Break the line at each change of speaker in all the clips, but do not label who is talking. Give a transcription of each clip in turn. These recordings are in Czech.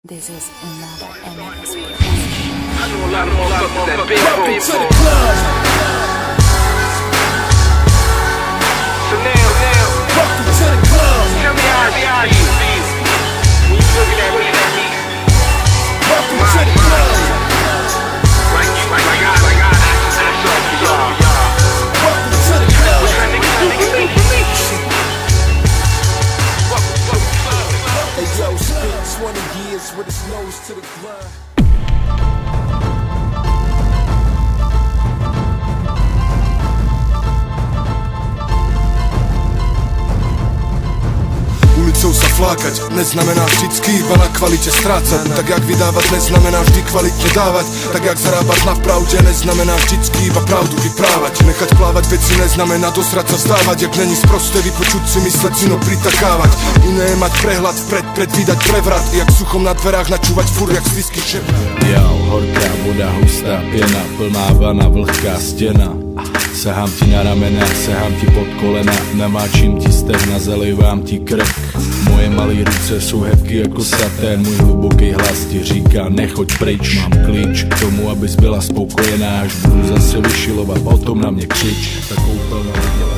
This is another MS production.
I know a lot of motherfuckers that big
Welcome to the club.
So now,
Welcome to the club.
tell me how it feels when you looking at me.
Welcome to the club.
Like I saw for y'all.
Welcome to the club.
What kind of niggas think for me?
Hey yo, spent 20 years with his nose to the ground.
Ulicou sa flákať neznamená vždycky iba na kvalite strácať. Tak jak vydávať neznamená vždy kvalitne dávať. Tak jak zarábať na pravde neznamená vždycky iba pravdu vyprávať. Nechať plávať veci neznamená dosrať sa stávať. Jak není sprosté vypočuť si, mysleť si, no pritakávať. Iné je mať prehľad vpred, predvídať prevrat. Jak suchom na dverách načúvať furt jak z whisky šeprat.
Jo, horká voda, hustá pěna, plná vana, vlhká stěna. Sahám ti na ramena, sahám ti pod kolena, namáčím ti stehna, zalejvám ti krk. Moje malé ruce jsou hebky jako satén, můj hluboký hlas ti říká nechoď pryč. Mám klíč k tomu, abys byla spokojená, až budu zase vyšilovat, o tom na mě křič. Tak koupelna viděla.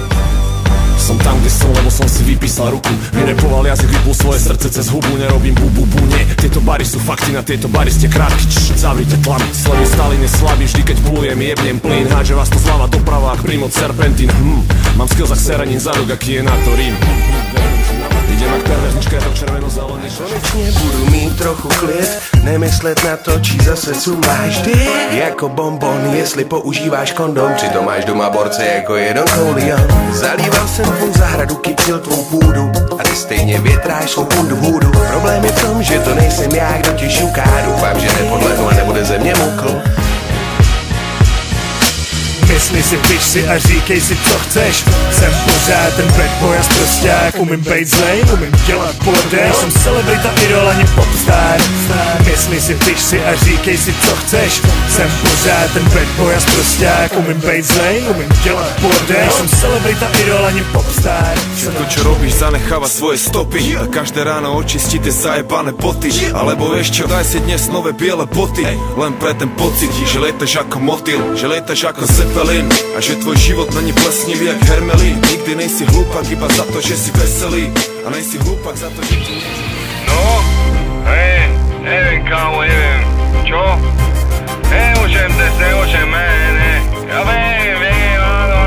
Som tam, kde som, lebo som si vypísal ruku. Vyrepoval jazyk, vypul svoje srdce cez hubu. Nerobím bu, nie. Tieto bary sú fakty, na tieto bary ste krátky. Zavrite tlamy, slevy stále neslabý. Vždy keď plujem, jebnem plyn. Hádže vás to zľava doprava, ak prímoc serpentín. Mám skills jak seranín zadok, aký je na to rým. Idem jak perverznička, je to červeno-zelený.
Konečně budu mít trochu klid, nemyslet na to, či zase cumáš ty. Jako bonbon, jestli používáš kondom, přitom máš doma borce jako jeden koulion. Zalíval jsem tvou zahradu, kypřil tvou půdu a ty stejně větráš svou bundu hůdu. Problém je v tom, že to nejsem já, kdo ti šuká. Doufám, že nepodlehnu a nebude ze mě mukl.
Mysli si, piš si a říkej si, co chceš. Jsem pořád ten bad boy a sprosťák. Umím bejt zlej, umím dělat bordel. Jsem celebrita, idol ani popstar. Mysli si, piš si a říkej si, co chceš. Jsem pořád ten bad boy a sprosťák. Umím bejt zlej, umím dělat bordel. Jsem celebrita, idol ani popstar.
Všetko čo robíš zanecháva svoje stopy. Tak každé ráno očistí tie zajebané boty. Alebo vieš čo, daj si dnes nové biele boty. Len pre ten pocit, že lietaš ako motýl, že lietaš ako Zeppelin. A že tvoj život není plesnivý jak hermelín. Nikdy nejsi hlúpak iba za to, že si veselý. A nejsi hlúpak za to, že ti
No, neviem kámo, neviem. Čo? Nemôžem dnes, ne. Ja viem, áno.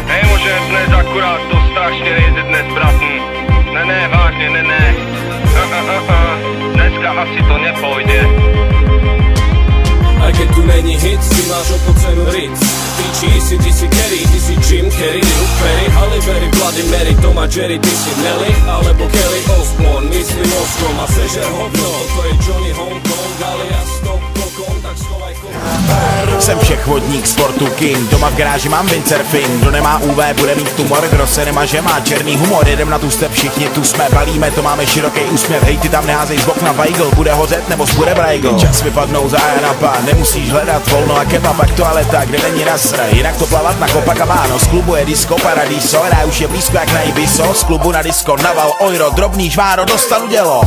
Nemôžem dnes, akurát to strašne nejde dnes, bratn. Ne, vážne, ne. Dneska asi to nepôjde.
Aj keď tu není hit, si máš opocenu Ritz. Ty si Kerry, ty si Jim Carrey, Luke Perry, Halle Berry, Bloody Mary, Tom a Jerry, ty si Nelly, alebo Kelly Osbourne, myslím Oscom a sežer hovno, to je Johnny Hong Kong, ale ja stop pokon, tak schovaj
Jsem všech vodník sportu king, doma v garáži mám windsurfing. Kdo nemá UV, bude mít tumor, kdo se nemá, že má černý humor. Jedem na tu step, všichni tu jsme, balíme, to máme široký úsměv. Hej, ty tam neházej z okna Weigl, bude hořet nebo zbude Brajgl. Čas vypadnou za Ajanapa, nemusíš hledat volno a kebab, jak toaleta, kde není nasra. Jinak to plavat na Copacabana, z klubu je disco Paradiso, hra už je blízko jak na Ibiso. Z klubu na disco naval Oiro, drobný žváro, dostanu dělo.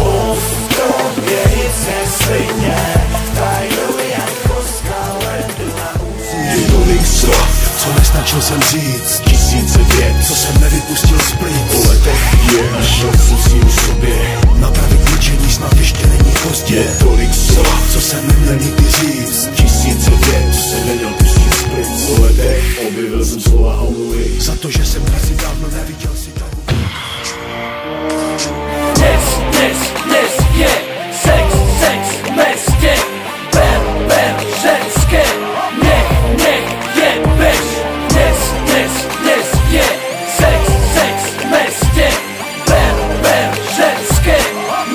Tolik slov, co nestačil jsem říct. Tisíce vět, co jsem nevypustil z plic. Po letech je až musím v sobě napravit ničení, snad ještě není pozdě. Tolik slov, co jsem neměl nikdy říct. Tisíce vět, co jsem neměl pustit z plic. Po letech objevil jsem slova omluvy za to, že jsem asi dávno neviděl si tak.
Dnes je sex, mestě. Ber, ženské. Nech je bež. Dnes je sex, mestě. Ber, ženské.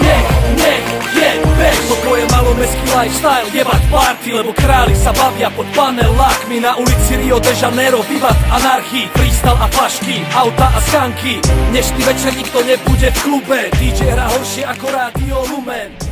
Nech je bež. Toto je malomestský lifestyle, jebať party, lebo králi sa bavia pod panelákmi. Na ulici Rio de Janeiro, vivat anarchii, freestyle a flašky, auta a skanky. Dnešný večer nikto nebude v klube, DJ hra horšie ako Rádio Lumen.